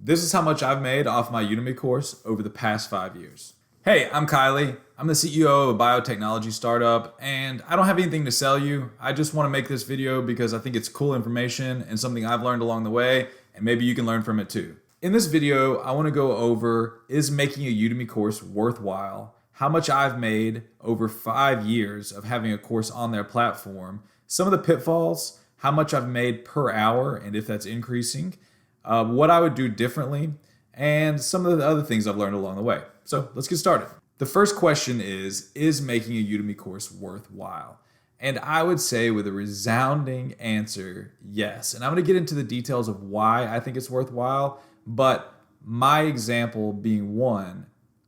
This is how much I've made off my Udemy course over the past 5 years. Hey, I'm Kylie. I'm the CEO of a biotechnology startup, and I don't have anything to sell you. I just want to make this video because I think it's cool information and something I've learned along the way, and maybe you can learn from it too. In this video, I want to go over, is making a Udemy course worthwhile? How much I've made over 5 years of having a course on their platform, some of the pitfalls, how much I've made per hour, and if that's increasing, what I would do differently, and some of the other things I've learned along the way. So let's get started. The first question is making a Udemy course worthwhile? And I would say with a resounding answer, yes. And I'm going to get into the details of why I think it's worthwhile, but my example being one,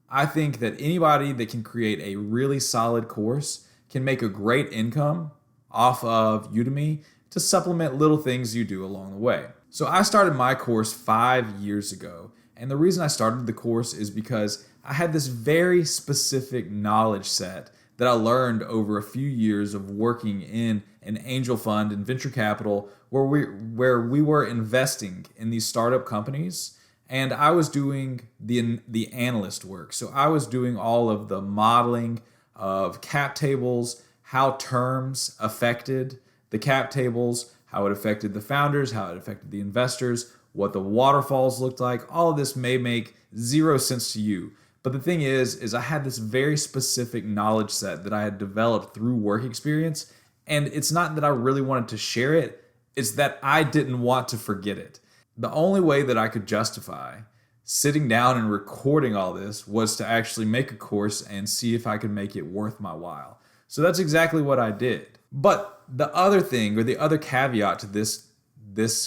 I think that anybody that can create a really solid course can make a great income off of Udemy to supplement little things you do along the way. So I started my course 5 years ago. And the reason I started the course is because I had this very specific knowledge set that I learned over a few years of working in an angel fund and venture capital where we were investing in these startup companies. And I was doing the analyst work. So I was doing all of the modeling of cap tables, how terms affected the cap tables, how it affected the founders, how it affected the investors, what the waterfalls looked like. All of this may make zero sense to you. But the thing is I had this very specific knowledge set that I had developed through work experience. And it's not that I really wanted to share it, it's that I didn't want to forget it. The only way that I could justify sitting down and recording all this was to actually make a course and see if I could make it worth my while. So that's exactly what I did. But the other thing, or the other caveat to this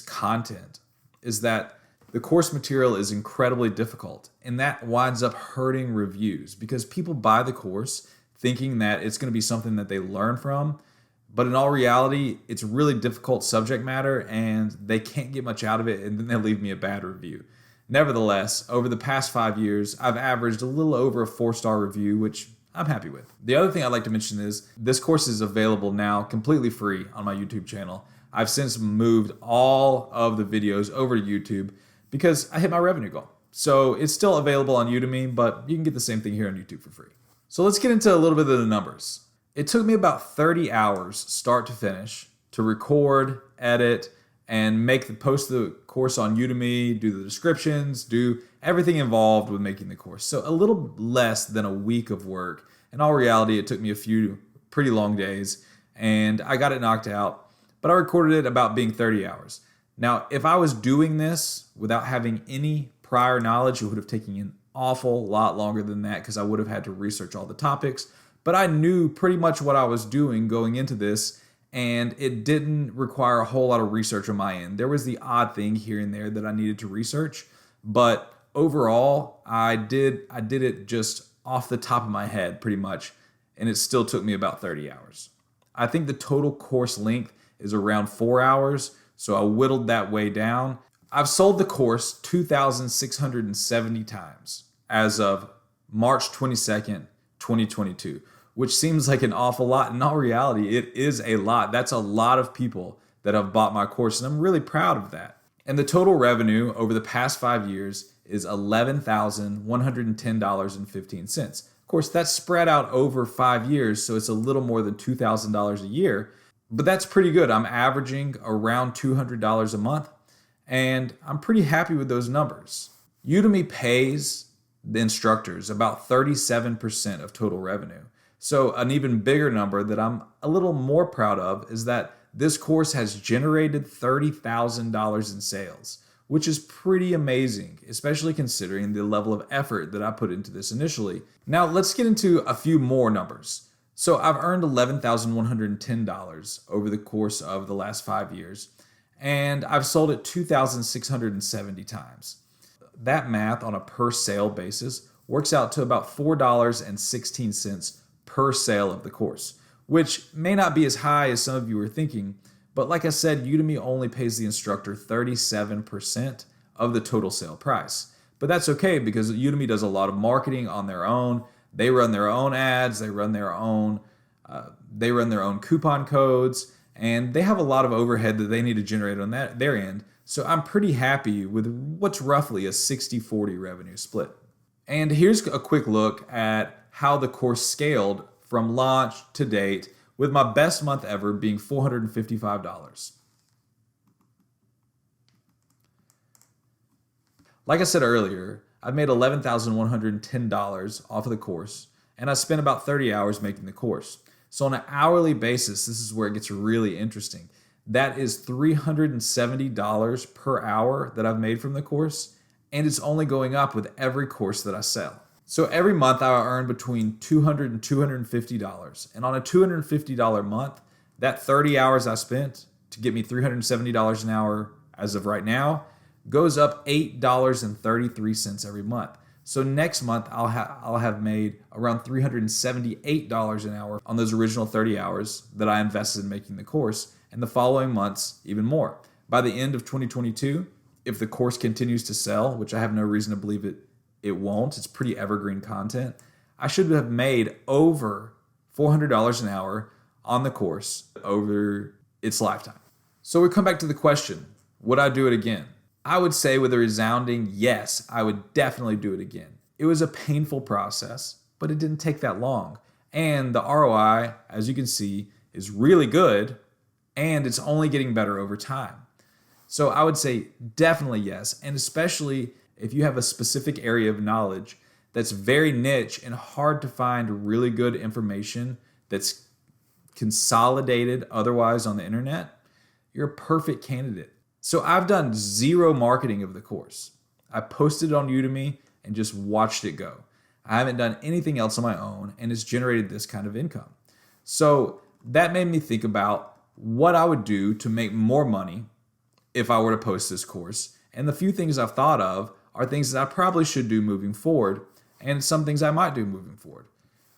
content, is that the course material is incredibly difficult, and that winds up hurting reviews because people buy the course thinking that it's going to be something that they learn from, but in all reality, it's really difficult subject matter and they can't get much out of it, and then they leave me a bad review. Nevertheless, over the past 5 years, I've averaged a little over a 4-star review, which I'm happy with. The other thing I'd like to mention is this course is available now completely free on my YouTube channel. I've since moved all of the videos over to YouTube because I hit my revenue goal. So it's still available on Udemy, but you can get the same thing here on YouTube for free. So let's get into a little bit of the numbers. It took me about 30 hours start to finish to record, edit, and post the course on Udemy, do the descriptions, do everything involved with making the course. So a little less than a week of work. In all reality, it took me a few pretty long days, and I got it knocked out, but I recorded it about being 30 hours. Now, if I was doing this without having any prior knowledge, it would have taken an awful lot longer than that because I would have had to research all the topics, but I knew pretty much what I was doing going into this, and it didn't require a whole lot of research on my end. There was the odd thing here and there that I needed to research, but overall, I did it just off the top of my head pretty much, and it still took me about 30 hours. I think the total course length is around 4 hours, so I whittled that way down. I've sold the course 2,670 times as of March 22nd, 2022, which seems like an awful lot. In all reality, it is a lot. That's a lot of people that have bought my course, and I'm really proud of that. And the total revenue over the past 5 years is $11,110.15. Of course, that's spread out over 5 years, so it's a little more than $2,000 a year, but that's pretty good. I'm averaging around $200 a month, and I'm pretty happy with those numbers. Udemy pays the instructors about 37% of total revenue. So an even bigger number that I'm a little more proud of is that this course has generated $30,000 in sales, which is pretty amazing, especially considering the level of effort that I put into this initially. Now let's get into a few more numbers. So I've earned $11,110 over the course of the last 5 years, and I've sold it 2,670 times. That math on a per sale basis works out to about $4.16 per sale of the course, which may not be as high as some of you are thinking, but like I said, Udemy only pays the instructor 37% of the total sale price. But that's okay because Udemy does a lot of marketing on their own. They run their own ads, they run their own coupon codes, and they have a lot of overhead that they need to generate on their end. So I'm pretty happy with what's roughly a 60-40 revenue split. And here's a quick look at how the course scaled from launch to date, with my best month ever being $455. Like I said earlier, I've made $11,110 off of the course, and I spent about 30 hours making the course. So on an hourly basis, this is where it gets really interesting. That is $370 per hour that I've made from the course, and it's only going up with every course that I sell. So every month I earn between $200 and $250. And on a $250 month, that 30 hours I spent to get me $370 an hour as of right now goes up $8.33 every month. So next month I'll have made around $378 an hour on those original 30 hours that I invested in making the course, and the following months even more. By the end of 2022, if the course continues to sell, which I have no reason to believe it won't, it's pretty evergreen content, I should have made over $400 an hour on the course over its lifetime. So we come back to the question, would I do it again? I would say with a resounding yes, I would definitely do it again. It was a painful process, but it didn't take that long. And the ROI, as you can see, is really good, and it's only getting better over time. So I would say definitely yes, and especially if you have a specific area of knowledge that's very niche and hard to find really good information that's consolidated otherwise on the internet, you're a perfect candidate. So I've done zero marketing of the course. I posted it on Udemy and just watched it go. I haven't done anything else on my own, and it's generated this kind of income. So that made me think about what I would do to make more money if I were to post this course. And the few things I've thought of are things that I probably should do moving forward, and some things I might do moving forward.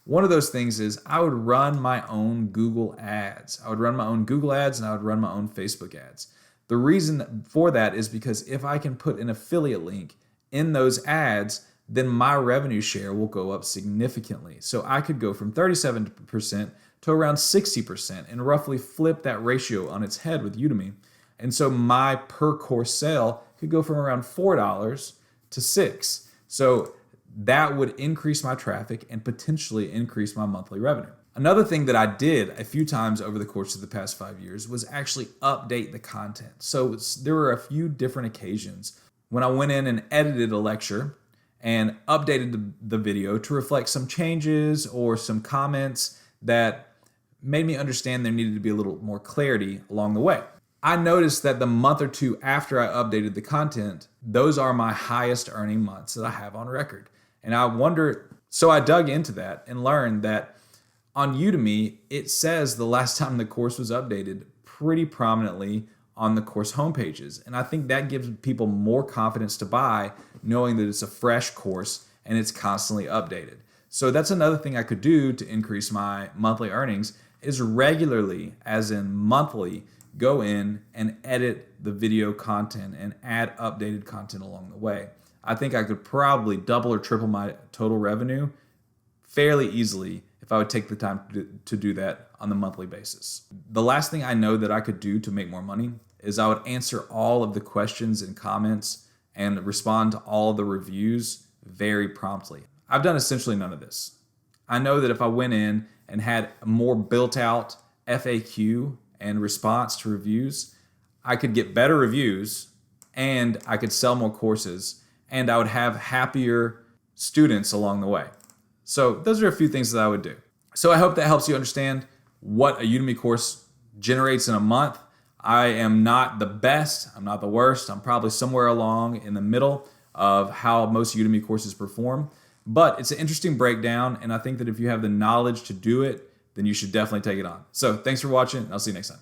One of those things is I would run my own Google ads. I would run my own Google ads, and I would run my own Facebook ads. The reason for that is because if I can put an affiliate link in those ads, then my revenue share will go up significantly. So I could go from 37% to around 60% and roughly flip that ratio on its head with Udemy. And so my per course sale could go from around $4 to $6. So that would increase my traffic and potentially increase my monthly revenue. Another thing that I did a few times over the course of the past 5 years was actually update the content. So there were a few different occasions when I went in and edited a lecture and updated the video to reflect some changes or some comments that made me understand there needed to be a little more clarity along the way. I noticed that the month or two after I updated the content, those are my highest earning months that I have on record. And I wonder, so I dug into that and learned that on Udemy, it says the last time the course was updated pretty prominently on the course homepages. And I think that gives people more confidence to buy, knowing that it's a fresh course and it's constantly updated. So that's another thing I could do to increase my monthly earnings is regularly, as in monthly, go in and edit the video content and add updated content along the way. I think I could probably double or triple my total revenue fairly easily if I would take the time to do that on the monthly basis. The last thing I know that I could do to make more money is I would answer all of the questions and comments and respond to all the reviews very promptly. I've done essentially none of this. I know that if I went in and had a more built out FAQ and response to reviews, I could get better reviews and I could sell more courses and I would have happier students along the way. So those are a few things that I would do. So I hope that helps you understand what a Udemy course generates in a month. I am not the best, I'm not the worst, I'm probably somewhere along in the middle of how most Udemy courses perform, but it's an interesting breakdown, and I think that if you have the knowledge to do it, then you should definitely take it on. So thanks for watching, and I'll see you next time.